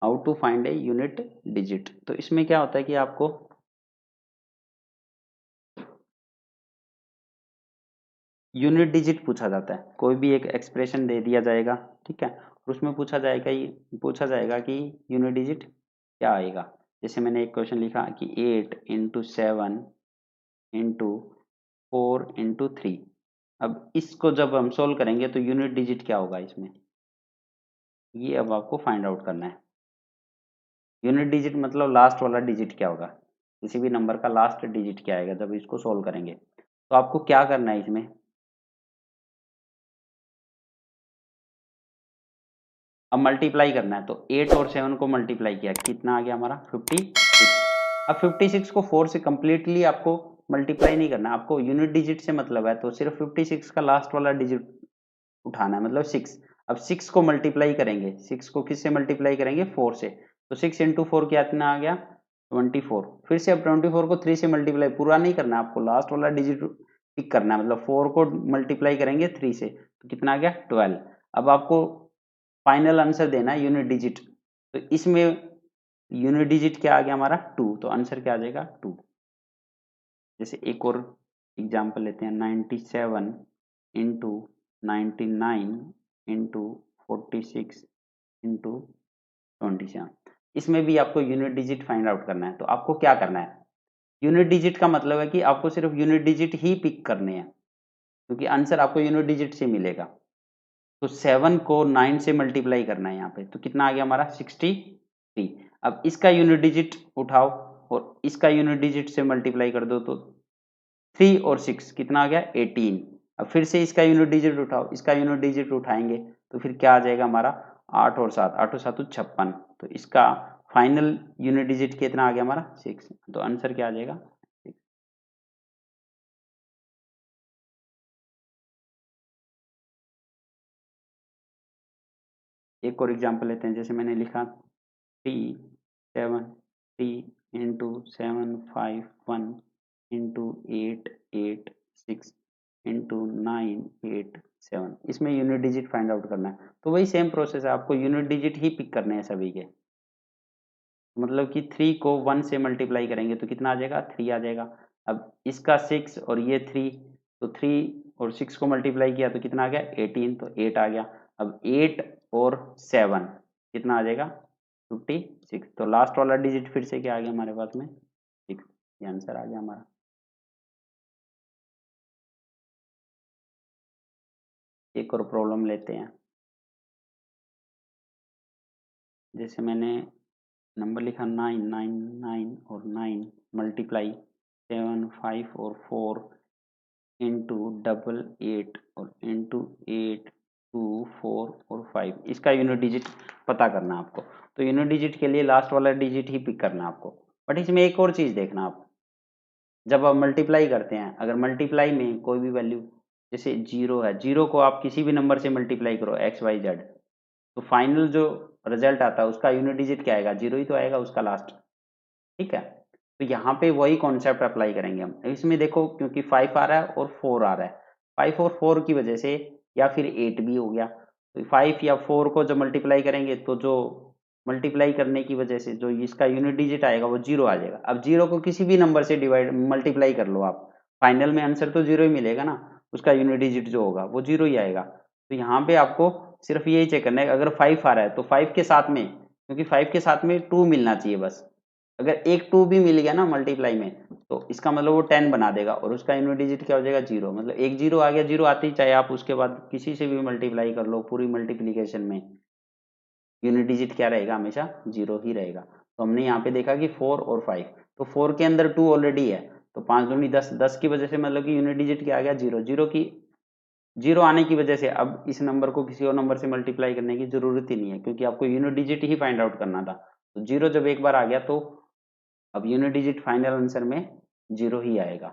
How to find a unit digit. तो इसमें क्या होता है कि आपको यूनिट डिजिट पूछा जाता है, कोई भी एक एक्सप्रेशन दे दिया जाएगा, ठीक है, और उसमें पूछा जाएगा कि यूनिट डिजिट क्या आएगा। जैसे मैंने एक क्वेश्चन लिखा कि 8 इंटू 7 इंटू 4 इंटू 3। अब इसको जब हम सोल्व करेंगे तो यूनिट डिजिट क्या होगा इसमें, ये अब आपको फाइंड आउट करना है। यूनिट डिजिट मतलब लास्ट वाला डिजिट क्या होगा, किसी भी नंबर का लास्ट डिजिट क्या आएगा जब इसको सोल्व करेंगे। तो आपको क्या करना है इसमें, अब मल्टीप्लाई करना है। तो 8 और 7 को मल्टीप्लाई किया, कितना आ गया हमारा 56। अब 56 को 4 से कंप्लीटली आपको मल्टीप्लाई नहीं करना, आपको यूनिट डिजिट से मतलब है, तो सिर्फ 56 का लास्ट वाला डिजिट उठाना है, मतलब 6। अब 6 को मल्टीप्लाई करेंगे, 6 को किससे मल्टीप्लाई करेंगे, 4 से। तो 6 इंटू 4 कितना आ गया 24। फिर से अब 24 को 3 से मल्टीप्लाई पूरा नहीं करना, आपको लास्ट वाला डिजिट पिक करना है, मतलब 4 को मल्टीप्लाई करेंगे 3 से तो कितना आ गया 12। अब आपको फाइनल आंसर देना है यूनिट डिजिट। तो इसमें यूनिट डिजिट क्या आ गया हमारा 2, तो आंसर क्या आ जाएगा 2। जैसे एक और एग्जांपल लेते हैं, 97 इंटू 99 इंटू 46 इंटू 27। इसमें भी आपको यूनिट डिजिट फाइंड आउट करना है। तो आपको क्या करना है, यूनिट डिजिट का मतलब है कि आपको सिर्फ यूनिट डिजिट ही पिक करने हैं, क्योंकि आंसर आपको यूनिट डिजिट से मिलेगा। तो 7 को 9 से मल्टीप्लाई करना है यहाँ पे, तो कितना आ गया हमारा 63। अब इसका यूनिट डिजिट उठाओ और इसका यूनिट डिजिट से मल्टीप्लाई कर दो, तो 3 और 6 कितना आ गया 18। अब फिर से इसका यूनिट डिजिट उठाओ, इसका यूनिट डिजिट उठाएंगे तो फिर क्या आ जाएगा हमारा 8 और 7, 8 और 7 56। तो इसका फाइनल यूनिट डिजिट कितना आ गया हमारा 6। तो आंसर क्या आ जाएगा 6। एक और एग्जांपल लेते हैं, जैसे मैंने लिखा 373 इंटू 751 इंटू 886 इंटू 987। इसमें यूनिट डिजिट फाइंड आउट करना है। तो वही सेम प्रोसेस है, आपको यूनिट डिजिट ही पिक करने हैं सभी के। मतलब कि 3 को 1 से मल्टीप्लाई करेंगे तो कितना आ जाएगा 3 आ जाएगा। अब इसका 6 और ये 3, तो 3 और 6 को मल्टीप्लाई किया तो कितना आ गया 18, तो 8 आ गया। अब 8 और 7 कितना आ जाएगा 56। तो लास्ट वाला डिजिट फिर से क्या आ गया हमारे पास में 6। ये आंसर आ गया हमारा। एक और प्रॉब्लम लेते हैं, जैसे मैंने नंबर लिखा 9, 9, 9 और 9 मल्टीप्लाई 7, 5 और 4 इंटू 88 और इंटू 8, 2, 4 और 5। इसका यूनिट डिजिट पता करना आपको। तो यूनिट डिजिट के लिए लास्ट वाला डिजिट ही पिक करना आपको। बट इसमें एक और चीज़ देखना आप, जब आप मल्टीप्लाई करते हैं, अगर मल्टीप्लाई में कोई भी वैल्यू, जैसे जीरो है, जीरो को आप किसी भी नंबर से मल्टीप्लाई करो एक्स वाई जेड, तो फाइनल जो रिजल्ट आता है उसका यूनिट डिजिट क्या आएगा, जीरो ही तो आएगा उसका लास्ट, ठीक है। तो यहाँ पे वही कॉन्सेप्ट अप्लाई करेंगे हम। इसमें देखो क्योंकि 5 आ रहा है और 4 आ रहा है, 5 और 4 की वजह से, या फिर 8 भी हो गया, तो 5 या 4 को जब मल्टीप्लाई करेंगे तो जो मल्टीप्लाई करने की वजह से जो इसका यूनिट डिजिट आएगा वो जीरो आ जाएगा। अब जीरो को किसी भी नंबर से डिवाइड मल्टीप्लाई कर लो आप, फाइनल में आंसर तो जीरो ही मिलेगा ना, उसका यूनिट डिजिट जो होगा वो जीरो ही आएगा। तो यहाँ पे आपको सिर्फ यही चेक करना है, अगर 5 आ रहा है तो 5 के साथ में, क्योंकि 5 के साथ में 2 मिलना चाहिए बस, अगर एक 2 भी मिल गया ना मल्टीप्लाई में, तो इसका मतलब वो 10 बना देगा और उसका यूनिट डिजिट क्या हो जाएगा जीरो। मतलब एक जीरो आ गया, जीरो आते ही चाहे आप उसके बाद किसी से भी मल्टीप्लाई कर लो पूरी मल्टीप्लीकेशन में, यूनिट डिजिट क्या रहेगा हमेशा जीरो ही रहेगा। तो हमने यहाँ पे देखा कि 4 और 5, तो 4 के अंदर 2 ऑलरेडी है, तो 5 दूनी 10, 10 की वजह से मतलब कि यूनिट डिजिट क्या आ गया जीरो। जीरो की जीरो आने की वजह से अब इस नंबर को किसी और नंबर से मल्टीप्लाई करने की जरूरत ही नहीं है, क्योंकि आपको यूनिट डिजिट ही फाइंड आउट करना था। तो जीरो जब एक बार आ गया तो अब यूनिट डिजिट फाइनल आंसर में जीरो ही आएगा।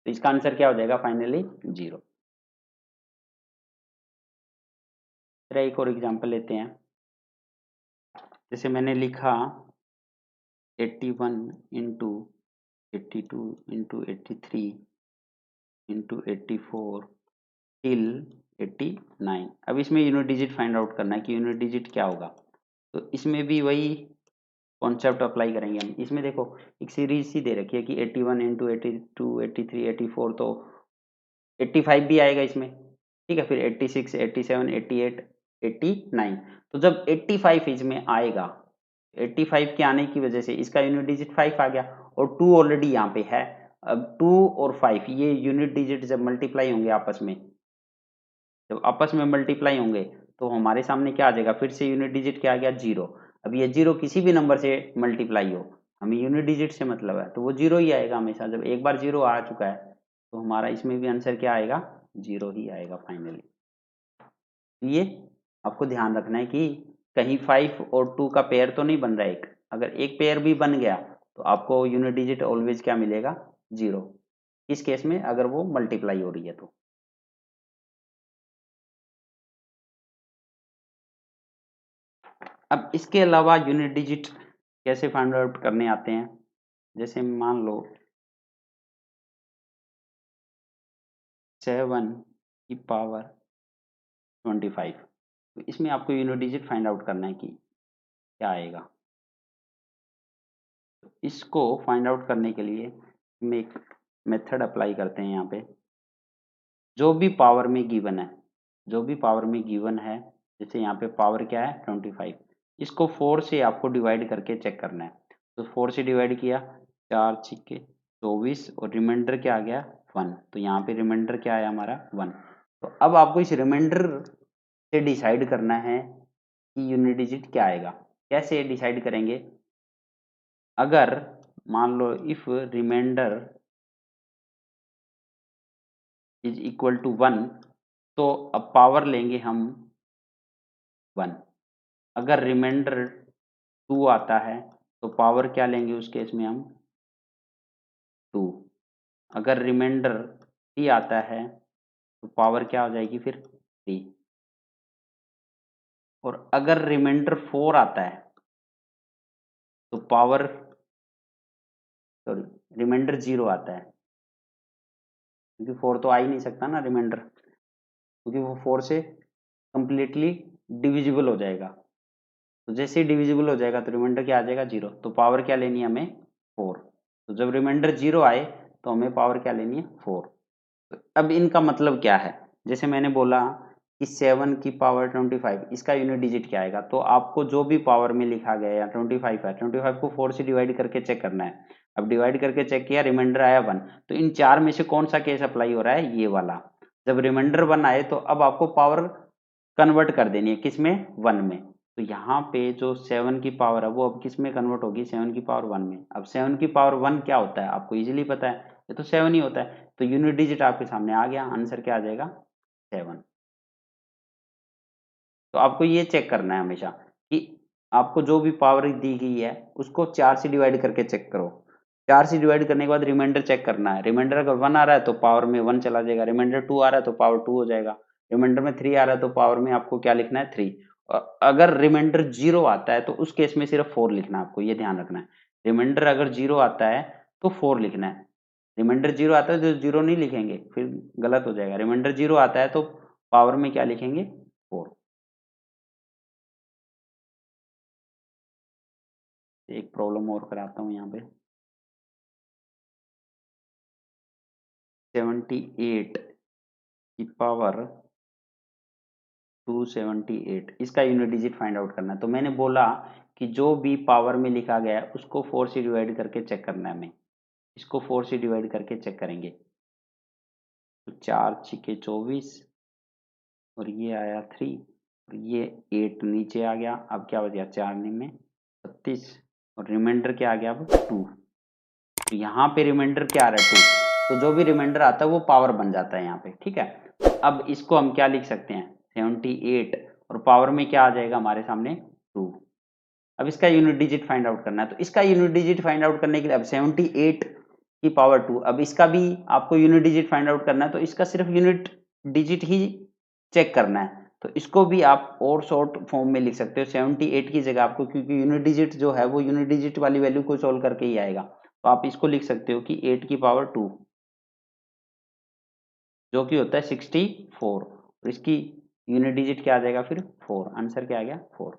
तो इसका आंसर क्या हो जाएगा फाइनली जीरो। फिर एक और एग्जांपल लेते हैं, जैसे मैंने लिखा 81 इंटू 82 इंटू 83 इंटू 84 टिल 89। अब इसमें यूनिट डिजिट फाइंड आउट करना है कि यूनिट डिजिट क्या होगा। तो इसमें भी वही कॉन्सेप्ट अप्लाई करेंगे हम। इसमें देखो एक सीरीज सी दे रखी है कि 81 इंटू 82 83 84, तो 85 भी आएगा इसमें, ठीक है। फिर 86 87 88 89। तो जब 85 इसमें आएगा, 85 के आने की वजह से इसका यूनिट डिजिट 5 आ गया, और 2 ऑलरेडी यहाँ पे है। अब 2 और 5 ये यूनिट डिजिट जब मल्टीप्लाई होंगे आपस में, जब आपस में मल्टीप्लाई होंगे तो हमारे सामने क्या आ जाएगा, फिर से यूनिट डिजिट क्या आ गया, 0। अब ये 0 किसी भी नंबर से मल्टीप्लाई हो, हमें यूनिट डिजिट से मतलब है, तो वो 0 ही आएगा हमेशा। जब एक बार 0 आ चुका है तो हमारा इसमें भी आंसर क्या आएगा, 0 ही आएगा फाइनली। ये आपको ध्यान रखना है कि कहीं 5 और 2 का पेयर तो नहीं बन रहा है एक। अगर एक पेयर भी बन गया तो आपको यूनिट डिजिट ऑलवेज क्या मिलेगा, 0। इस केस में अगर वो मल्टीप्लाई हो रही है तो। अब इसके अलावा यूनिट डिजिट कैसे फाइंड आउट करने आते हैं, जैसे मान लो 7 की पावर 25, तो इसमें आपको यूनिट डिजिट फाइंड आउट करना है कि क्या आएगा। तो इसको फाइंड आउट करने के लिए हम एक मेथड अप्लाई करते हैं यहाँ पे। जो भी पावर में गिवन है, जो भी पावर में गिवन है, जैसे यहाँ पे पावर क्या है 25, इसको 4 से आपको डिवाइड करके चेक करना है। तो 4 से डिवाइड किया, 4 छिक्के 24, और रिमाइंडर क्या आ गया 1। तो यहाँ पे रिमाइंडर क्या आया हमारा 1। तो अब आपको इस रिमाइंडर से डिसाइड करना है कि यूनिट डिजिट क्या आएगा। कैसे डिसाइड करेंगे, अगर मान लो if remainder is equal to 1, तो अब पावर लेंगे हम 1। अगर रिमाइंडर 2 आता है तो पावर क्या लेंगे उस केस में हम 2। अगर रिमाइंडर 3 आता है तो पावर क्या हो जाएगी फिर 3। और अगर रिमाइंडर 4 आता है तो पावर, सॉरी, रिमाइंडर 0 आता है, क्योंकि 4 तो आ ही नहीं सकता ना रिमाइंडर, क्योंकि वो 4 से कंप्लीटली डिविजिबल हो जाएगा। तो जैसे ही डिविजिबल हो जाएगा तो रिमाइंडर क्या आ जाएगा 0। तो पावर क्या लेनी है हमें 4। तो जब रिमाइंडर 0 आए तो हमें पावर क्या लेनी है 4। तो अब इनका मतलब क्या है, जैसे मैंने बोला कि 7 की पावर 25, इसका यूनिट डिजिट क्या आएगा। तो आपको जो भी पावर में लिखा गया या 25 है, 25 को 4 से डिवाइड करके चेक करना है। अब डिवाइड करके चेक किया, रिमाइंडर आया 1। तो इन चार में से कौन सा केस अप्लाई हो रहा है, ये वाला। जब रिमाइंडर 1 आए तो अब आपको पावर कन्वर्ट कर देनी है, किसमें, 1 में। तो यहाँ पे जो 7 की पावर है वो अब किस में कन्वर्ट होगी, 7 की पावर 1 में। अब 7 की पावर 1 क्या होता है आपको इजीली पता है, ये तो 7 ही होता है। तो यूनिट डिजिट आपके सामने आ गया, आंसर क्या आ जाएगा 7। तो आपको ये चेक करना है हमेशा कि आपको जो भी पावर दी गई है उसको 4 से डिवाइड करके चेक करो। 4 से डिवाइड करने के बाद रिमाइंडर चेक करना है। रिमाइंडर अगर 1 आ रहा है तो पावर में 1 चला जाएगा, रिमाइंडर 2 आ रहा है तो पावर 2 हो जाएगा, रिमाइंडर में 3 आ रहा है तो पावर में आपको क्या लिखना है 3। और अगर रिमाइंडर 0 आता है तो उस केस में सिर्फ 4 लिखना है, आपको ये ध्यान रखना है। रिमाइंडर अगर 0 आता है तो 4 लिखना है। रिमाइंडर 0 आता है तो 0 नहीं लिखेंगे, फिर गलत हो जाएगा। रिमाइंडर 0 आता है तो पावर में क्या लिखेंगे 4। एक प्रॉब्लम और कराता हूँ यहाँ पे। 78 की पावर 278, इसका यूनिट डिजिट फाइंड आउट करना है। तो मैंने बोला कि जो भी पावर में लिखा गया है उसको 4 से डिवाइड करके चेक करना है हमें। इसको 4 से डिवाइड करके चेक करेंगे। तो 4 छिके 24, और ये आया 3, और ये 8 नीचे आ गया। अब क्या बच गया, 4 में 36, और रिमाइंडर क्या आ गया अब 2। तो यहाँ पे रिमाइंडर क्या आ रहा है 2। तो जो भी रिमाइंडर आता है वो पावर बन जाता है यहाँ पे, ठीक है। अब इसको हम क्या लिख सकते हैं 78, और पावर में क्या आ जाएगा हमारे सामने 2। अब इसका यूनिट डिजिट फाइंड आउट करना है। तो इसका यूनिट डिजिट फाइंड आउट करने के लिए अब 78 की पावर 2, अब इसका भी आपको यूनिट डिजिट फाइंड आउट करना है। तो इसका सिर्फ यूनिट डिजिट ही चेक करना है। तो इसको भी आप और शॉर्ट फॉर्म में लिख सकते हो 78 की जगह आपको, क्योंकि यूनिट डिजिट जो है वो यूनिट डिजिट वाली वैल्यू को सोल्व करके ही आएगा। तो आप इसको लिख सकते हो कि 8 की पावर 2, जो कि होता है 64। और इसकी यूनिट डिजिट क्या आ जाएगा फिर 4, आंसर क्या आ गया 4।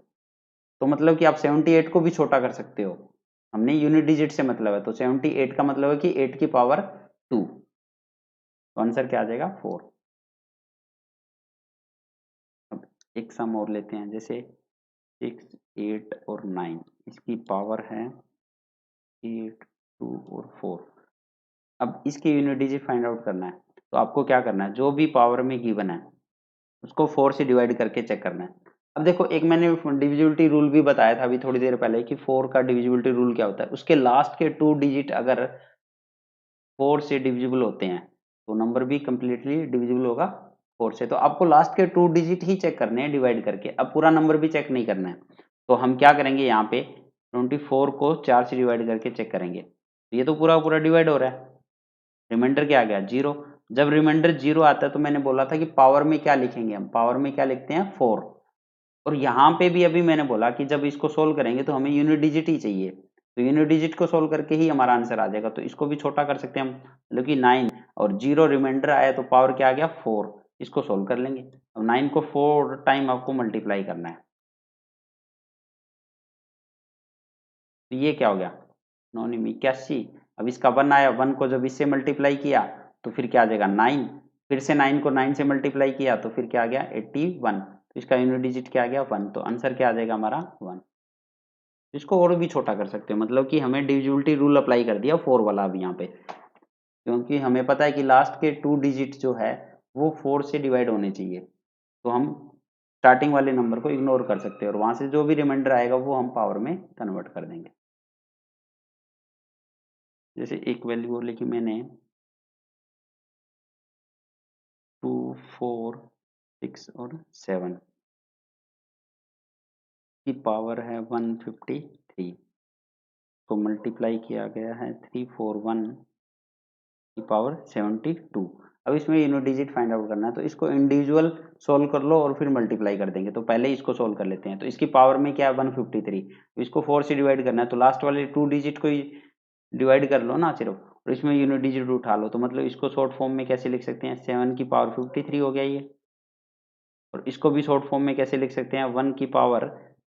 तो मतलब कि आप 78 को भी छोटा कर सकते हो, हमने यूनिट डिजिट से मतलब है, तो 78 का मतलब है कि 8 की पावर 2, तो आंसर क्या आ जाएगा 4। अब एक सम और लेते हैं, जैसे 6, 8 और 9, इसकी पावर है 8, 2 और 4। अब इसकी यूनिट डिजिट फाइंड आउट करना है, तो आपको क्या करना है, जो भी पावर में गिवन है उसको 4 से डिवाइड करके चेक करना है। अब देखो, एक मैंने डिविजिबिलिटी रूल भी बताया था अभी थोड़ी देर पहले कि 4 का डिविजिबिलिटी रूल क्या होता है, उसके लास्ट के 2 डिजिट अगर 4 से डिविजिबल होते हैं तो नंबर भी कंप्लीटली डिविजिबल होगा 4 से। तो आपको लास्ट के 2 डिजिट ही चेक करने हैं डिवाइड करके, अब पूरा नंबर भी चेक नहीं करना है। तो हम क्या करेंगे, यहाँ पे 24 को 4 से डिवाइड करके चेक करेंगे, ये तो पूरा पूरा डिवाइड हो रहा है, रिमाइंडर क्या आ गया 0। जब रिमाइंडर 0 आता है तो मैंने बोला था कि पावर में क्या लिखेंगे, हम पावर में क्या लिखते हैं 4। और यहाँ पे भी अभी मैंने बोला कि जब इसको सोल्व करेंगे तो हमें यूनिट डिजिट ही चाहिए, तो यूनिट डिजिट को सोल्व करके ही हमारा आंसर आ जाएगा। तो इसको भी छोटा कर सकते हैं हम, मतलब कि 9 और 0 रिमाइंडर आया तो पावर क्या आ गया 4, इसको सोल्व कर लेंगे। अब 9 को 4 टाइम आपको मल्टीप्लाई करना है, तो ये क्या हो गया 9 81। अब इसका 1 आया, 1 को जब इससे मल्टीप्लाई किया तो फिर क्या आ जाएगा 9, फिर से 9 को 9 से मल्टीप्लाई किया तो फिर क्या आ गया 81, तो इसका यूनिट डिजिट क्या आ गया 1, तो आंसर क्या आ जाएगा हमारा 1। इसको और भी छोटा कर सकते हो, मतलब कि हमें डिविजिबिलिटी रूल अप्लाई कर दिया 4 वाला अब यहाँ पे, क्योंकि हमें पता है कि लास्ट के 2 डिजिट जो है वो 4 से डिवाइड होने चाहिए, तो हम स्टार्टिंग वाले नंबर को इग्नोर कर सकते हैं और वहां से जो भी रिमाइंडर आएगा वो हम पावर में कन्वर्ट कर देंगे। जैसे एक वैल्यू और लिखी मैंने 2, 4, 6 और 7 की पावर है 153 को मल्टीप्लाई किया गया है 341 की पावर 72। अब इसमें यूनिट डिजिट फाइंड आउट करना है, तो इसको इंडिविजुअल सोल्व कर लो और फिर मल्टीप्लाई कर देंगे। तो पहले इसको सोल्व कर लेते हैं, तो इसकी पावर में क्या है 153, तो इसको 4 से डिवाइड करना है, तो लास्ट वाले 2 डिजिट को ही डिवाइड कर लो ना सिर्फ, और इसमें यूनिट डिजिट उठा लो, तो मतलब इसको शॉर्ट फॉर्म में कैसे लिख सकते हैं 7 की पावर 53 हो गया ये। और इसको भी शॉर्ट फॉर्म में कैसे लिख सकते हैं 1 की पावर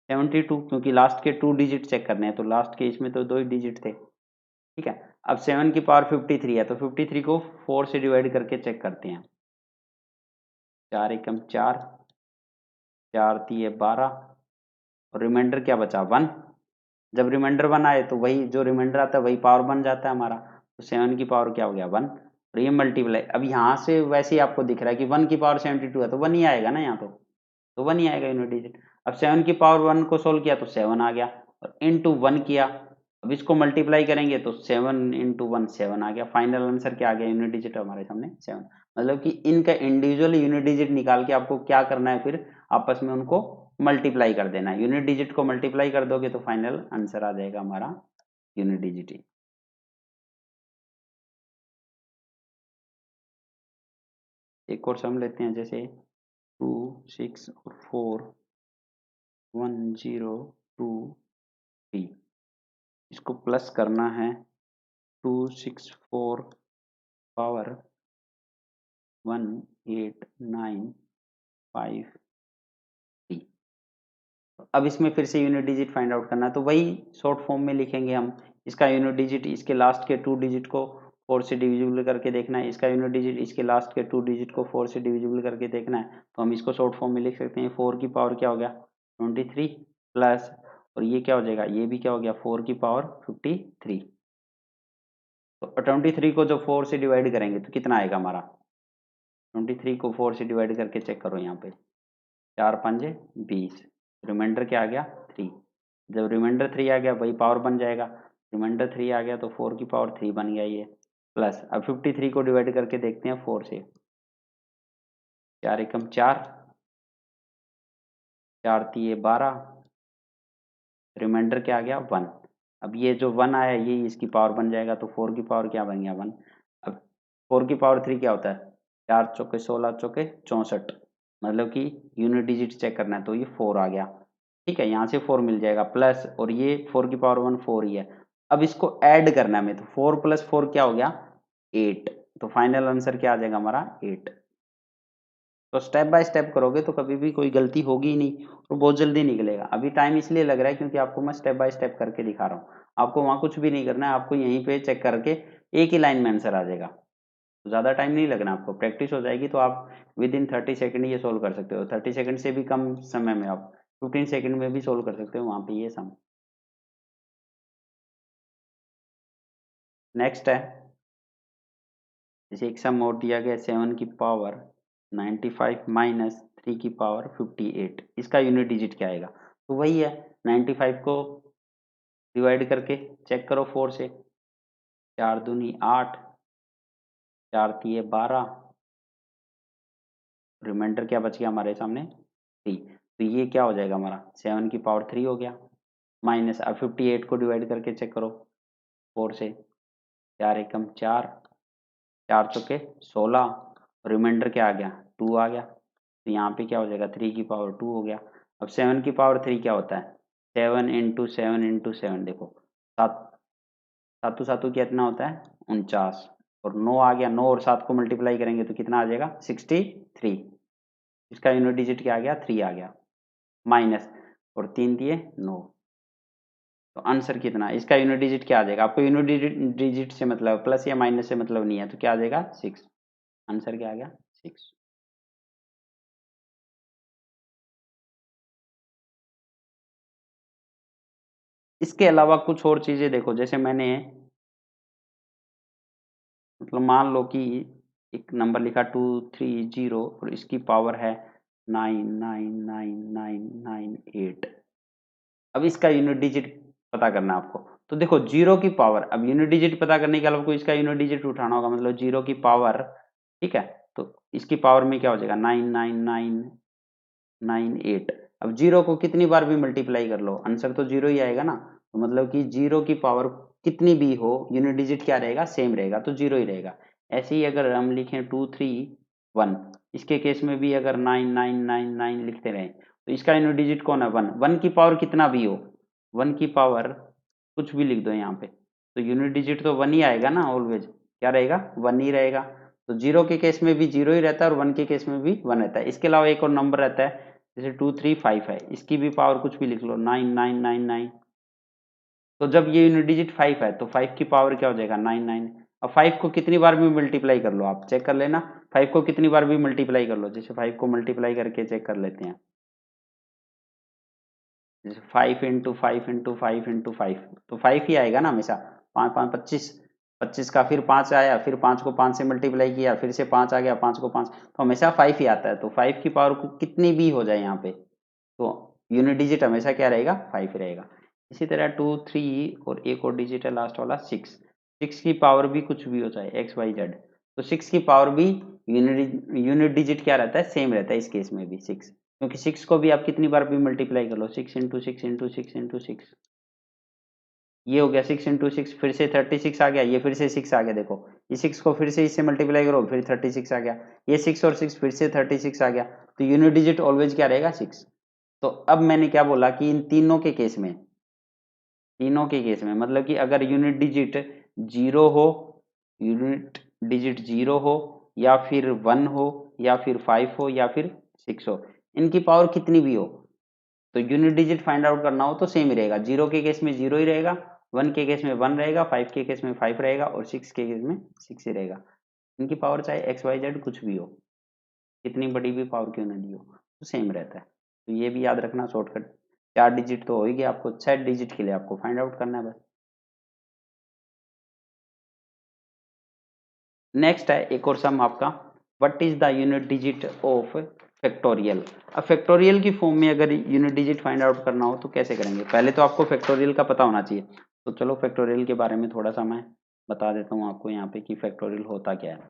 72, क्योंकि लास्ट के 2 डिजिट चेक करने हैं, तो लास्ट के इसमें तो 2 ही डिजिट थे, ठीक है। अब 7 की पावर 53 है, तो 53 को 4 से डिवाइड करके चेक करते हैं, 4 एकम 4, 4 तिये 12 और रिमाइंडर क्या बचा 1। जब रिमाइंडर 1 आए तो वही जो रिमाइंडर आता है वही पावर बन जाता है हमारा, तो 7 की पावर क्या हो गया 1, और ये मल्टीप्लाई, अब यहाँ से वैसे ही आपको दिख रहा है कि 1 की पावर 72 है तो 1 ही आएगा ना यहाँ, तो 1 ही आएगा यूनिट डिजिट। अब 7 की पावर 1 को सोल्व किया तो 7 आ गया, और इंटू 1 किया, अब इसको मल्टीप्लाई करेंगे तो 7 इंटू 1 7 आ गया, फाइनल आंसर क्या आ गया यूनिट डिजिट हमारे सामने 7। मतलब कि इनका इंडिविजुअल यूनिट डिजिट निकाल के आपको क्या करना है, फिर आपस में उनको मल्टीप्लाई कर देना है, यूनिट डिजिट को मल्टीप्लाई कर दोगे तो फाइनल आंसर आ जाएगा हमारा यूनिट डिजिट ही। एक और सम लेते हैं, जैसे 2, 6 और 4, 1, 0, 2, 3, इसको प्लस करना है 2, 6, 4 पावर 1, 8, 9, 5, 3। अब इसमें फिर से यूनिट डिजिट फाइंड आउट करना है, तो वही शॉर्ट फॉर्म में लिखेंगे हम, इसका यूनिट डिजिट इसके लास्ट के 2 डिजिट को 4 से डिविजिबल करके देखना है, इसका यूनिट डिजिट इसके लास्ट के 2 डिजिट को 4 से डिविजिबल करके देखना है, तो हम इसको शॉर्ट फॉर्म में लिख सकते हैं 4 की पावर क्या हो गया 23 प्लस, और ये क्या हो जाएगा, ये भी क्या हो गया 4 की पावर 53। तो 23 को जब 4 से डिवाइड करेंगे तो कितना आएगा हमारा, 23 को 4 से डिवाइड करके चेक करो यहाँ पे, 4 पंजे 20, रिमाइंडर क्या आ गया 3। जब रिमाइंडर 3 आ गया वही पावर बन जाएगा, रिमाइंडर 3 आ गया तो 4 की पावर 3 बन गया ये, प्लस अब 53 को डिवाइड करके देखते हैं 4 से, 4 एकम 4, 4 तिये 12, रिमाइंडर क्या आ गया 1। अब ये जो 1 आया ये इसकी पावर बन जाएगा, तो 4 की पावर क्या बन गया 1। अब 4 की पावर 3 क्या होता है, 4 चौके 16 चौके 64, मतलब कि यूनिट डिजिट चेक करना है, तो ये 4 आ गया, ठीक है, यहाँ से 4 मिल जाएगा, प्लस और ये 4 की पावर 1 4 ही है। अब इसको ऐड करना है हमें, तो 4 प्लस 4 क्या हो गया 8, तो फाइनल आंसर क्या आ जाएगा हमारा 8। तो स्टेप बाय स्टेप करोगे तो कभी भी कोई गलती होगी ही नहीं और बहुत जल्दी निकलेगा। अभी टाइम इसलिए लग रहा है क्योंकि आपको मैं स्टेप बाय स्टेप करके दिखा रहा हूँ। आपको वहाँ कुछ भी नहीं करना है, आपको यहीं पे चेक करके एक ही लाइन में आंसर आ जाएगा। तो ज़्यादा टाइम नहीं लगना, आपको प्रैक्टिस हो जाएगी तो आप विद इन 30 सेकंड ये सोल्व कर सकते हो। 30 सेकंड से भी कम समय में आप 15 सेकंड में भी सोल्व कर सकते हो वहाँ पे ये सम। नेक्स्ट है, जैसे एक सम और दिया गया 7 की पावर 95 माइनस 3 की पावर 58, इसका यूनिट डिजिट क्या आएगा? तो वही है, 95 को डिवाइड करके चेक करो 4 से, 4 दूनी 8, 4 तिये 12, रिमाइंडर क्या बच गया हमारे सामने 3। तो ये क्या हो जाएगा हमारा 7 की पावर 3 हो गया, माइनस अब 58 को डिवाइड करके चेक करो 4 से, 4 एकम 4, 4 चौके 16, रिमाइंडर क्या आ गया 2 आ गया। तो यहाँ पे क्या हो जाएगा 3 की पावर 2 हो गया। अब 7 की पावर 3 क्या होता है 7 इंटू 7 इंटू 7, देखो सात, सातों सातों कितना होता है 49, और 9 आ गया, 9 और 7 को मल्टीप्लाई करेंगे तो कितना आ जाएगा 63। इसका यूनिट डिजिट क्या आ गया 3 आ गया, माइनस और 3 दिए 9। तो आंसर कितना, इसका यूनिट डिजिट क्या आ जाएगा? आपको यूनिट डिजिट से मतलब प्लस या माइनस से मतलब नहीं है, तो क्या आ जाएगा 6। आंसर क्या आ गया 6। इसके अलावा कुछ और चीजें देखो, जैसे मैंने मतलब मान लो कि एक नंबर लिखा 230 और इसकी पावर है 9999998। अब इसका यूनिट डिजिट पता करना है आपको। तो देखो जीरो की पावर, अब यूनिट डिजिट पता करने के अलावा आपको इसका यूनिट डिजिट उठाना होगा, मतलब जीरो की पावर, ठीक है। तो इसकी पावर में क्या हो जाएगा 99998। अब जीरो को कितनी बार भी मल्टीप्लाई कर लो आंसर तो जीरो ही आएगा ना। तो मतलब कि जीरो की पावर कितनी भी हो यूनिट डिजिट क्या रहेगा सेम रहेगा, तो जीरो ही रहेगा। ऐसे ही अगर हम लिखें 231, इसके केस में भी अगर 9999 लिखते रहे तो इसका यूनिट डिजिट कौन है 1। 1 की पावर कितना भी हो, 1 की पावर कुछ भी लिख दो यहाँ पे, तो यूनिट डिजिट तो 1 ही आएगा ना ऑलवेज, क्या रहेगा 1 ही रहेगा। तो जीरो के केस में भी जीरो ही रहता है और 1 के केस में भी 1 रहता है। इसके अलावा एक और नंबर रहता है जैसे 235 है, इसकी भी पावर कुछ भी लिख लो 9999। तो जब ये यूनिट डिजिट 5 है तो 5 की पावर क्या हो जाएगा 99। अब 5 को कितनी बार भी मल्टीप्लाई कर लो, आप चेक कर लेना 5 को कितनी बार भी मल्टीप्लाई कर लो। जैसे 5 को मल्टीप्लाई करके चेक कर लेते हैं, जैसे 5 इंटू 5 इंटू 5 इंटू 5, तो 5 ही आएगा ना हमेशा। 5 5 25, 25 का फिर 5 आया, फिर 5 को 5 से मल्टीप्लाई किया, फिर से 5 आ गया, 5 को 5, तो हमेशा 5 ही आता है। तो 5 की पावर को कितनी भी हो जाए यहाँ पे, तो यूनिट डिजिट हमेशा क्या रहेगा 5 ही रहेगा। इसी तरह 2 3 और एक और डिजिट है लास्ट वाला 6, 6 की पावर भी कुछ भी हो जाए एक्स वाई जेड, तो 6 की पावर भी यूनिट डिजिट क्या रहता है सेम रहता है इस केस में भी 6, क्योंकि 6 को भी आप कितनी बार भी मल्टीप्लाई कर लो 6 इंटू 6 इंटू 6 इंटू 6, ये हो गया 6 इंटू 6, फिर से 36 आ गया, ये फिर से 6 आ गया। देखो ये 6 को फिर से इससे मल्टीप्लाई करो फिर 36 आ गया, ये 6 और 6 फिर से 36 आ गया। तो यूनिट डिजिट ऑलवेज क्या रहेगा 6। तो अब मैंने क्या बोला कि इन तीनों के केस में, तीनों के केस में मतलब कि अगर यूनिट डिजिट जीरो हो, यूनिट डिजिट जीरो हो, या फिर 1 हो, या फिर 5 हो, या फिर 6 हो, इनकी पावर कितनी भी हो, तो यूनिट डिजिट फाइंड आउट करना हो तो सेम ही रहेगा। जीरो के केस में जीरो ही रहेगा, 1 के केस में 1 रहेगा, 5 के केस में 5 रहेगा, और 6 के केस में 6 ही रहेगा। इनकी पावर चाहे एक्स वाई जेड कुछ भी हो, कितनी बड़ी भी पावर क्यों ना दी हो, तो सेम रहता है। तो ये भी याद रखना शॉर्टकट। 4 डिजिट तो हो ही गया, आपको 6 डिजिट के लिए आपको फाइंड आउट करना है बस। नेक्स्ट है एक और सम आपका, what is the unit digit of factorial. अब फैक्टोरियल की फॉर्म में अगर यूनिट डिजिट फाइंड आउट करना हो तो कैसे करेंगे, पहले तो आपको फैक्टोरियल का पता होना चाहिए। तो चलो फैक्टोरियल के बारे में थोड़ा सा मैं बता देता हूँ आपको यहाँ पे कि फैक्टोरियल होता क्या है।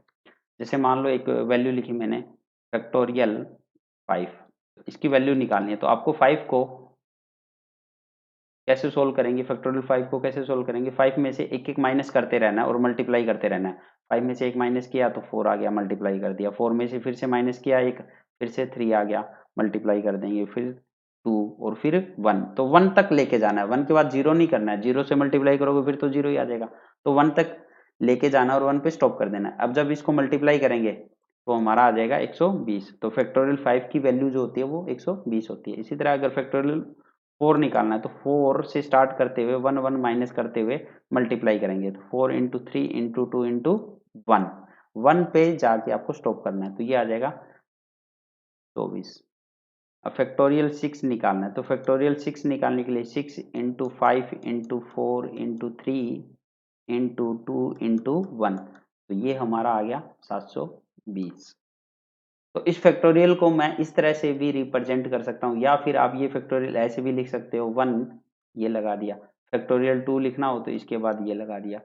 जैसे मान लो एक वैल्यू लिखी मैंने फैक्टोरियल 5, इसकी वैल्यू निकालनी है, तो आपको 5 को कैसे सोल्व करेंगे, फैक्टोरियल 5 को कैसे सोल्व करेंगे, 5 में से एक एक माइनस करते रहना है और मल्टीप्लाई करते रहना है। 5 में से एक माइनस किया तो 4 आ गया, मल्टीप्लाई कर दिया, 4 में से फिर से माइनस किया एक, फिर से 3 आ गया, मल्टीप्लाई कर देंगे, फिर 2 और फिर 1, तो 1 तक लेके जाना है। 1 के बाद जीरो नहीं करना है, जीरो से मल्टीप्लाई करोगे फिर तो जीरो ही आ जाएगा। तो 1 तक लेके जाना और 1 पे स्टॉप कर देना है। अब जब इसको मल्टीप्लाई करेंगे तो हमारा आ जाएगा 120। तो फैक्टोरियल 5 की वैल्यू जो होती है वो 120 होती है। इसी तरह अगर फैक्टोरियल 4 निकालना है तो 4 से स्टार्ट करते हुए 1 1 माइनस करते हुए मल्टीप्लाई करेंगे। तो 4 इंटू 3 इंटू 2 इंटू 1, 1 पे जाके आपको स्टॉप करना है, तो ये आ जाएगा 24। अब फैक्टोरियल 6 निकालना है, तो फैक्टोरियल 6 निकालने के लिए 6 into 5 into 4 into 3 into 2 into 1, तो ये हमारा आ गया 720। तो इस फैक्टोरियल को मैं इस तरह से भी रिप्रेजेंट कर सकता हूँ, या फिर आप ये फैक्टोरियल ऐसे भी लिख सकते हो, 1 ये लगा दिया, फैक्टोरियल 2 लिखना हो तो इसके बाद ये लगा दिया,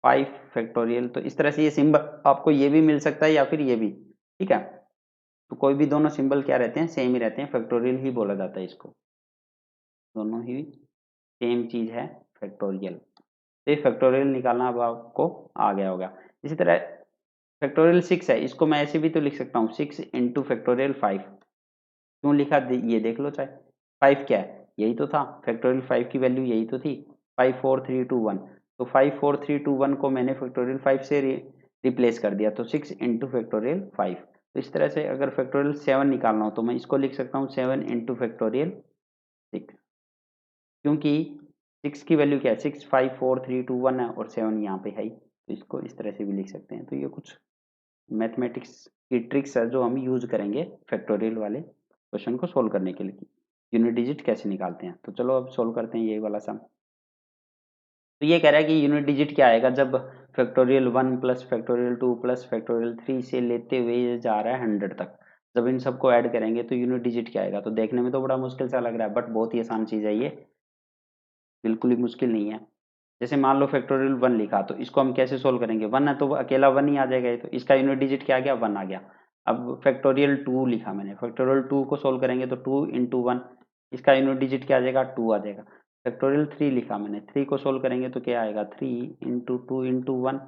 5 फैक्टोरियल। तो इस तरह से ये सिंबल आपको ये भी मिल सकता है या फिर ये भी, ठीक है। तो कोई भी दोनों सिंबल क्या रहते हैं, सेम ही रहते हैं, फैक्टोरियल ही बोला जाता है इसको, दोनों ही सेम चीज है फैक्टोरियल। तो ये फैक्टोरियल निकालना अब आपको आ गया होगा। इसी तरह फैक्टोरियल 6 है, इसको मैं ऐसे भी तो लिख सकता हूँ, 6 इंटू फैक्टोरियल 5। क्यों लिखा ये देख लो चाहे। 5 क्या है, यही तो था फैक्टोरियल 5 की वैल्यू, यही तो थी 5 4 3 2 1। तो 5 4 3 2 1 को मैंने फैक्टोरियल 5 से रिप्लेस कर दिया, तो 6 इंटू फैक्टोरियल 5। तो इस तरह से अगर फैक्टोरियल 7 निकालना हो तो मैं इसको लिख सकता हूँ 7 इंटू फैक्टोरियल 6, क्योंकि 6 की वैल्यू क्या है, 6 5 4 3 2 1 है और 7 यहाँ पे है ही, तो इसको इस तरह से भी लिख सकते हैं। तो ये कुछ मैथमेटिक्स की ट्रिक्स है जो हम यूज करेंगे फैक्टोरियल वाले क्वेश्चन को सोल्व करने के लिए, यूनिट डिजिट कैसे निकालते हैं। तो चलो अब सोल्व करते हैं ये वाला सम। तो ये कह रहा है कि यूनिट डिजिट क्या आएगा जब factorial 1 plus factorial 2 plus factorial 3 से लेते हुए ये जा रहा है 100 तक, जब इन सबको ऐड करेंगे तो यूनिट डिजिट क्या आएगा। तो देखने में तो बड़ा मुश्किल सा लग रहा है, बट बहुत ही आसान चीज है ये, बिल्कुल ही मुश्किल नहीं है। जैसे मान लो फैक्टोरियल 1 लिखा, तो इसको हम कैसे सोल्व करेंगे, 1 है तो अकेला 1 ही आ जाएगा, तो इसका यूनिट डिजिट क्या आ गया, 1 आ गया। अब फैक्टोरियल 2 लिखा मैंने, फैक्टोरियल 2 को सोल्व करेंगे तो 2 इंटू 1, इसका यूनिट डिजिट क्या आ जाएगा, 2 आ जाएगा। फैक्टोरियल 3 लिखा मैंने, 3 को सोल्व करेंगे तो क्या आएगा, 3 इंटू 2 इंटू 1,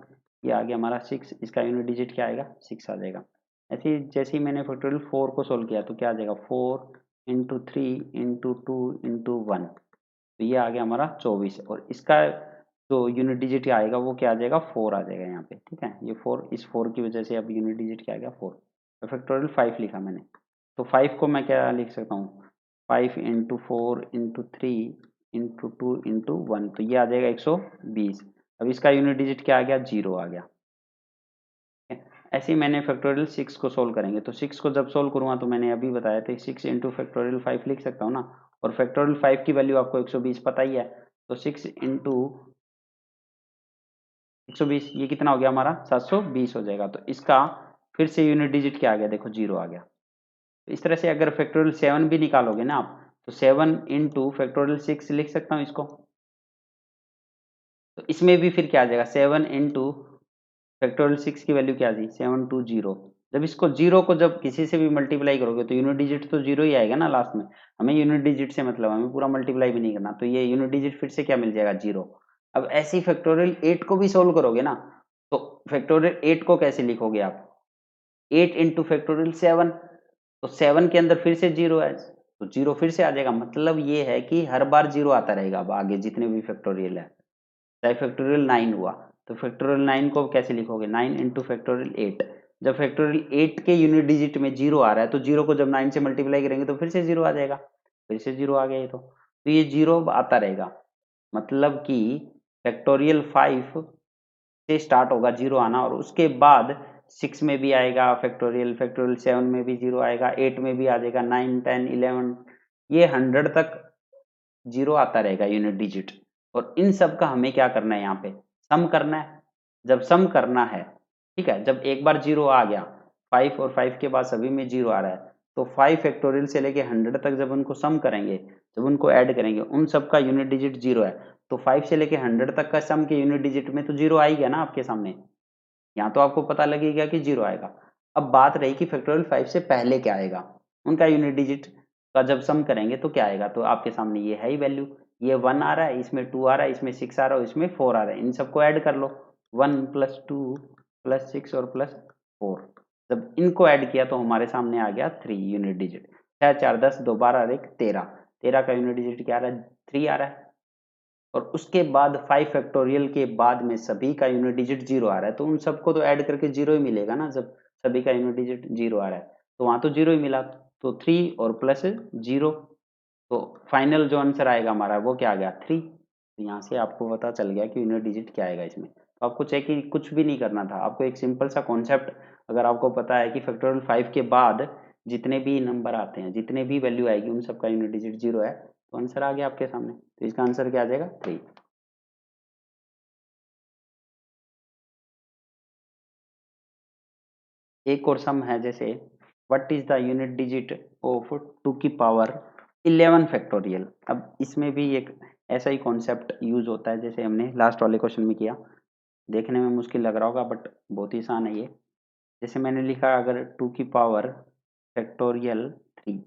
ये आ गया हमारा 6, इसका यूनिट डिजिट क्या आएगा, 6 आ जाएगा। ऐसे ही जैसे ही मैंने फैक्टोरियल 4 को सोल्व किया तो क्या आ जाएगा, 4 इंटू 3 इंटू 2 इंटू 1, तो ये आ गया हमारा 24, और इसका जो यूनिट डिजिट आएगा वो क्या आ जाएगा, 4 आ जाएगा यहाँ पे, ठीक है। ये 4, इस 4 की वजह से अब यूनिट डिजिट क्या आ गया, 4। तो फैक्टोरियल 5 लिखा मैंने, तो 5 को मैं क्या लिख सकता हूँ, 5 इंटू 4 इंटू 3 इंटू 2 इंटू 1, तो ये आ जाएगा 120। अब इसका यूनिट डिजिट क्या आ गया, 0 आ गया। ऐसे ही मैंने फैक्टोरियल 6 को सोल्व करेंगे, तो 6 को जब सोल्व करूँगा तो मैंने अभी बताया था 6 इंटू फैक्टोरियल 5 लिख सकता हूँ ना, और फैक्टोरियल 5 की वैल्यू आपको 120 पता ही है, तो 6 इंटू 120 ये कितना हो गया हमारा, 720 हो जाएगा। तो इसका फिर से यूनिट डिजिट क्या आ गया, देखो 0 आ गया। तो इस तरह से अगर फैक्टोरियल 7 भी निकालोगे ना आप, तो 7 इंटू फैक्टोरियल 6 लिख सकता हूँ इसको। तो इसमें भी फिर क्या आ जाएगा, 7 इंटू फैक्टोरियल 6 की वैल्यू क्या थी, 720। जब इसको जीरो को जब किसी से भी मल्टीप्लाई करोगे तो यूनिट डिजिट तो जीरो ही आएगा ना लास्ट में। हमें यूनिट डिजिट से मतलब, हमें पूरा मल्टीप्लाई भी नहीं करना, तो ये यूनिट डिजिट फिर से क्या मिल जाएगा, 0। अब ऐसे ही फैक्टोरियल 8 को भी सोल्व करोगे ना, तो फैक्टोरियल 8 को कैसे लिखोगे आप, 8 इंटू फैक्टोरियल 7, तो 7 के अंदर फिर से 0 है, तो 0 फिर से आ जाएगा। मतलब ये है कि हर बार 0 आता रहेगा अब आगे जितने भी फैक्टोरियल है। चाहे फैक्टोरियल 9 हुआ, तो फैक्टोरियल 9 को कैसे लिखोगे, 9 इंटू फैक्टोरियल 8। जब फैक्टोरियल 8 के यूनिट डिजिट में 0 आ रहा है, तो 0 को जब 9 से मल्टीप्लाई करेंगे तो फिर से 0 आ जाएगा, फिर से 0 आ गया ये तो ये 0 आता रहेगा। मतलब कि फैक्टोरियल 5 से स्टार्ट होगा 0 आना, और उसके बाद 6 में भी आएगा फैक्टोरियल, फैक्टोरियल 7 में भी 0 आएगा, 8 में भी आ जाएगा, 9 10 11, ये 100 तक 0 आता रहेगा यूनिट डिजिट। और इन सब का हमें क्या करना है, यहाँ पे सम करना है। जब सम करना है, ठीक है, जब एक बार 0 आ गया, 5 और 5 के बाद सभी में 0 आ रहा है, तो 5 फैक्टोरियल से लेके 100 तक जब उनको सम करेंगे, जब उनको ऐड करेंगे, उन सब का यूनिट डिजिट 0 है, तो 5 से लेके 100 तक का सम के यूनिट डिजिट में तो 0 आ ही गया ना आपके सामने। यहाँ तो आपको पता लगेगा कि 0 आएगा। अब बात रही कि फैक्टोरियल 5 से पहले क्या आएगा, उनका यूनिट डिजिट का जब सम करेंगे तो क्या आएगा, तो आपके सामने ये है ही वैल्यू, ये 1 आ रहा है, इसमें 2 आ रहा है, इसमें 6 आ रहा है, इसमें 4 आ रहा है, इन सबको ऐड कर लो, 1 प्लस 2 प्लस 6 और प्लस 4। जब इनको ऐड किया तो हमारे सामने आ गया 3 यूनिट डिजिट। 6 4 10 2 12 और 1 13, 13 का यूनिट डिजिट क्या आ रहा है, 3 आ रहा है। और उसके बाद 5 फैक्टोरियल के बाद में सभी का यूनिट डिजिट 0 आ रहा है, तो उन सबको तो ऐड करके 0 ही मिलेगा ना, जब सभी का यूनिट डिजिट 0 आ रहा है, तो वहाँ तो 0 ही मिला, तो 3 और प्लस 0, तो फाइनल जो आंसर आएगा हमारा वो क्या आ गया 3। तो यहाँ से आपको पता चल गया कि यूनिट डिजिट क्या आएगा इसमें। तो आपको चेक ही कुछ भी नहीं करना था, आपको एक सिंपल सा कॉन्सेप्ट, अगर आपको पता है कि फैक्टोरियल 5 के बाद जितने भी नंबर आते हैं, जितने भी वैल्यू आएगी उन सबका यूनिट डिजिट 0 है, तो आंसर आ गया आपके सामने। तो इसका आंसर क्या आ जाएगा 3। एक और सम है, जैसे what is the unit digit of 2 की पावर 11 फैक्टोरियल। अब इसमें भी एक ऐसा ही कॉन्सेप्ट यूज होता है जैसे हमने लास्ट वाले क्वेश्चन में किया। देखने में मुश्किल लग रहा होगा बट बहुत ही आसान है ये। जैसे मैंने लिखा अगर 2 की पावर फैक्टोरियल 3,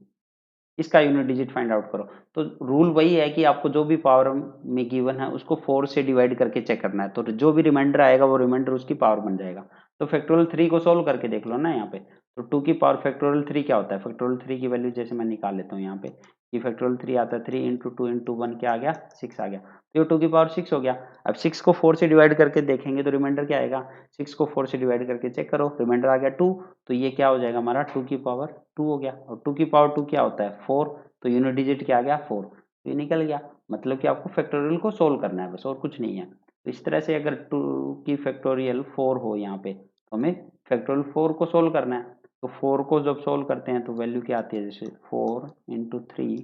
इसका यूनिट डिजिट फाइंड आउट करो, तो रूल वही है कि आपको जो भी पावर में गिवन है उसको 4 से डिवाइड करके चेक करना है, तो जो भी रिमाइंडर आएगा वो रिमाइंडर उसकी पावर बन जाएगा। तो फैक्टोरियल 3 को सोल्व करके देख लो ना यहाँ पे। तो 2 की पावर फैक्टोरियल 3 क्या होता है, फैक्टोरियल 3 की वैल्यू जैसे मैं निकाल लेता हूँ यहाँ पे, कि फैक्टोरियल 3 आता है 3 इंटू 2 इंटू 1 क्या आ गया 6 आ गया, तो ये 2 की पावर 6 हो गया। अब 6 को 4 से डिवाइड करके देखेंगे तो रिमाइंडर क्या आएगा, 6 को 4 से डिवाइड करके चेक करो, रिमाइंडर आ गया 2, तो ये क्या हो जाएगा हमारा 2 की पावर 2 हो गया। और 2 की पावर 2 क्या होता है 4, तो यूनिट डिजिट क्या आ गया 4, तो ये निकल गया। मतलब कि आपको फैक्टोरियल को सोल्व करना है बस, और कुछ नहीं है। तो इस तरह से अगर 2 की फैक्टोरियल 4 हो यहाँ पे, तो हमें फैक्टोरियल 4 को सोल्व करना है। तो 4 को जब सोल्व करते हैं तो वैल्यू क्या आती है, जैसे 4 इंटू 3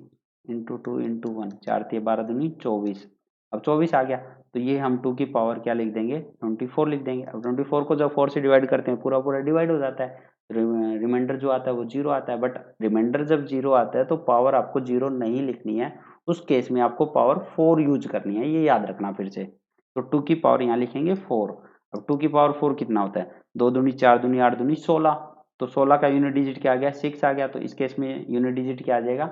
इंटू 2 इंटू 1, 4 3 12 दूनी 24, अब 24 आ गया। तो ये हम 2 की पावर क्या लिख देंगे 24 लिख देंगे। अब 24 को जब 4 से डिवाइड करते हैं पूरा पूरा डिवाइड हो जाता है, रिमाइंडर जो आता है वो 0 आता है। बट रिमाइंडर जब 0 आता है तो पावर आपको 0 नहीं लिखनी है, उस केस में आपको पावर 4 यूज करनी है, ये याद रखना फिर से। तो 2 की पावर यहाँ लिखेंगे 4। अब 2 की पावर 4 कितना होता है, 2 दूनी 4 दूनी 8 दूनी 16, तो 16 का यूनिट डिजिट क्या आ गया 6 आ गया, तो इस केस में यूनिट डिजिट क्या आ जाएगा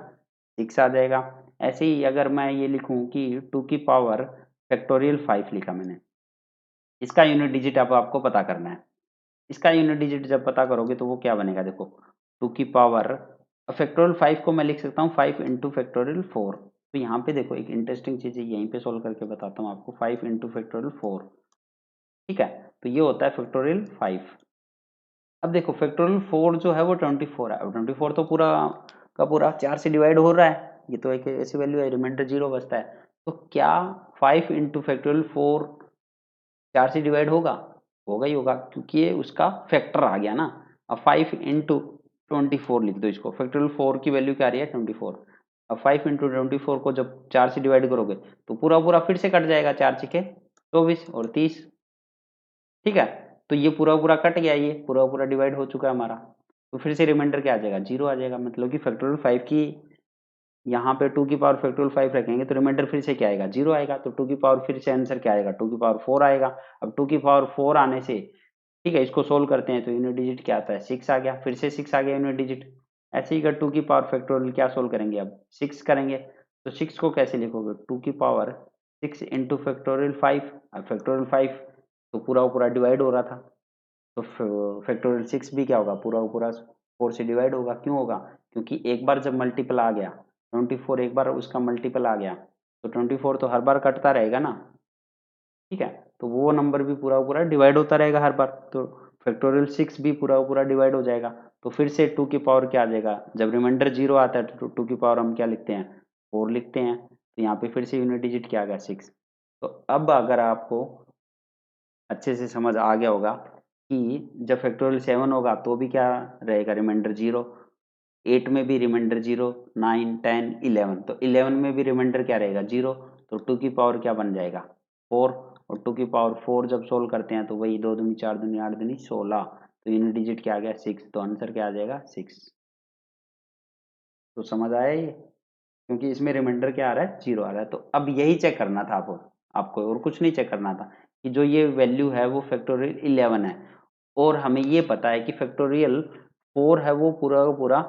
6 आ जाएगा। ऐसे ही अगर मैं ये लिखूं कि 2 की पावर फैक्टोरियल 5 लिखा मैंने, इसका यूनिट डिजिट अब आपको पता करना है। इसका यूनिट डिजिट जब पता करोगे तो वो क्या बनेगा, देखो 2 की पावर फैक्टोरियल 5 को मैं लिख सकता हूँ 5 इंटू फैक्टोरियल 4। तो यहाँ पे देखो एक इंटरेस्टिंग चीज है, यहीं पे सोल्व करके बताता हूँ आपको, 5 इंटू फैक्टोरियल 4, ठीक है। तो ये होता है फैक्टोरियल 5। अब देखो फैक्टोरियल 4 जो है वो 24 है, अब 24 तो पूरा का पूरा 4 से डिवाइड हो रहा है, ये तो एक ऐसी वैल्यू है, रिमाइंडर 0 बचता है। तो क्या 5 इंटू फैक्टोरियल 4 4 से डिवाइड होगा, होगा ही होगा, क्योंकि ये उसका फैक्टर आ गया ना। अब 5 इंटू 24 लिख दो इसको, फैक्टोरियल 4 की वैल्यू क्या आ रही है 24। अब 5 इंटू 24 को जब 4 से डिवाइड करोगे तो पूरा पूरा फिर से कट जाएगा, 4 छिके 24 और 30, ठीक है। तो ये पूरा पूरा कट गया, ये पूरा पूरा डिवाइड हो चुका है हमारा, तो फिर से रिमाइंडर क्या आ जाएगा 0 आ जाएगा। मतलब कि फैक्टोरियल 5 की यहाँ पे 2 की पावर फैक्टोरियल 5 रखेंगे तो रिमाइंडर फिर से क्या आएगा 0 आएगा, तो 2 की पावर फिर से आंसर क्या आएगा 2 की पावर 4 आएगा। अब 2 की पावर 4 आने से, ठीक है, इसको सोल्व करते हैं तो यूनिट डिजिट क्या आता है 6 आ गया, फिर से 6 आ गया यूनिट डिजिट। ऐसे ही अगर 2 की पावर फैक्टोरियल क्या सोल्व करेंगे अब 6 करेंगे, तो 6 को कैसे लिखोगे 2 की पावर 6 इंटू फैक्टोरियल 5। अब फैक्टोरियल 5 तो पूरा पूरा डिवाइड हो रहा था, तो फैक्टोरियल 6 भी क्या होगा पूरा पूरा 4 से डिवाइड होगा। क्यों होगा, क्योंकि एक बार जब मल्टीपल आ गया 24, एक बार उसका मल्टीपल आ गया तो 24 तो हर बार कटता रहेगा ना, ठीक है। तो वो नंबर भी पूरा पूरा डिवाइड होता रहेगा हर बार, तो फैक्टोरियल 6 भी पूरा पूरा डिवाइड हो जाएगा। तो फिर से 2 की पावर क्या आ जाएगा, जब रिमाइंडर 0 आता है तो 2 की पावर हम क्या लिखते हैं 4 लिखते हैं, तो यहाँ पे फिर से यूनिट डिजिट क्या आ गया 6। तो अब अगर आपको अच्छे से समझ आ गया होगा कि जब फैक्टोरियल 7 होगा तो भी क्या रहेगा रिमाइंडर 0, 8 में भी रिमाइंडर 0, 9 10 11, तो 11 में भी रिमाइंडर क्या रहेगा 0, तो 2 की पावर क्या बन जाएगा 4, और 2 की पावर 4 जब सोल्व करते हैं तो वही 2 दूनी 4 दूनी 8 दूनी 16, तो यूनिट डिजिट क्या आ गया 6, तो आंसर क्या आ जाएगा 6। तो समझ आया ये, क्योंकि इसमें रिमाइंडर क्या आ रहा है 0 आ रहा है। तो अब यही चेक करना था आपको और कुछ नहीं चेक करना था, कि जो ये वैल्यू है वो फैक्टोरियल 11 है, और हमें ये पता है कि फैक्टोरियल 4 है वो पूरा का पूरा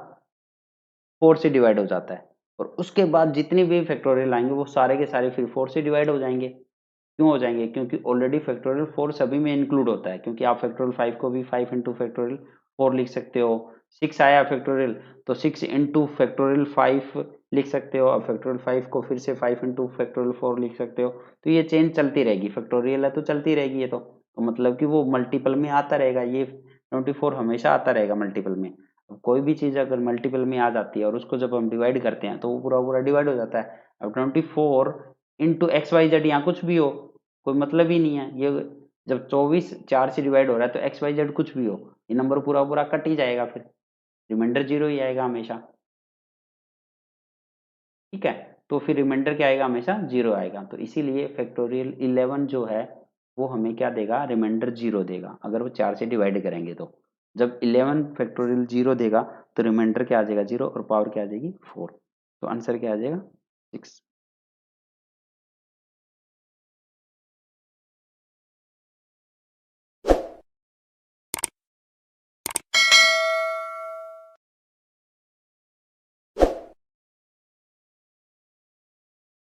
4 से डिवाइड हो जाता है, और उसके बाद जितने भी फैक्टोरियल आएंगे वो सारे के सारे फिर 4 से डिवाइड हो जाएंगे। क्यों हो जाएंगे, क्योंकि ऑलरेडी फैक्टोरियल 4 सभी में इंक्लूड होता है, क्योंकि आप फैक्टोरियल 5 को भी 5 इंटू फैक्टोरियल 4 लिख सकते हो। 6 आया फैक्टोरियल तो 6 इंटू फैक्टोरियल 5 लिख सकते हो, और फैक्टोरियल 5 को फिर से 5 इंटू फैक्टोरियल 4 लिख सकते हो। तो ये चेंज चलती रहेगी, फैक्टोरियल है तो चलती रहेगी ये तो मतलब कि वो मल्टीपल में आता रहेगा, ये 24 हमेशा आता रहेगा मल्टीपल में। अब कोई भी चीज़ अगर मल्टीपल में आ जाती है और उसको जब हम डिवाइड करते हैं तो वो पूरा पूरा डिवाइड हो जाता है। अब 24 इंटू एक्स वाई जेड यहाँ कुछ भी हो, कोई मतलब ही नहीं है। ये जब 24 4 से डिवाइड हो रहा है तो एक्स वाई जेड कुछ भी हो, ये नंबर पूरा पूरा कट ही जाएगा, फिर रिमाइंडर जीरो ही आएगा हमेशा। ठीक है, तो फिर रिमाइंडर क्या आएगा, हमेशा जीरो आएगा। तो इसीलिए फैक्टोरियल 11 जो है वो हमें क्या देगा, रिमाइंडर जीरो देगा अगर वो 4 से डिवाइड करेंगे तो। जब 11 फैक्टोरियल जीरो देगा तो रिमाइंडर क्या आ जाएगा, जीरो, और पावर क्या आ जाएगी 4। तो आंसर क्या आ जाएगा 6।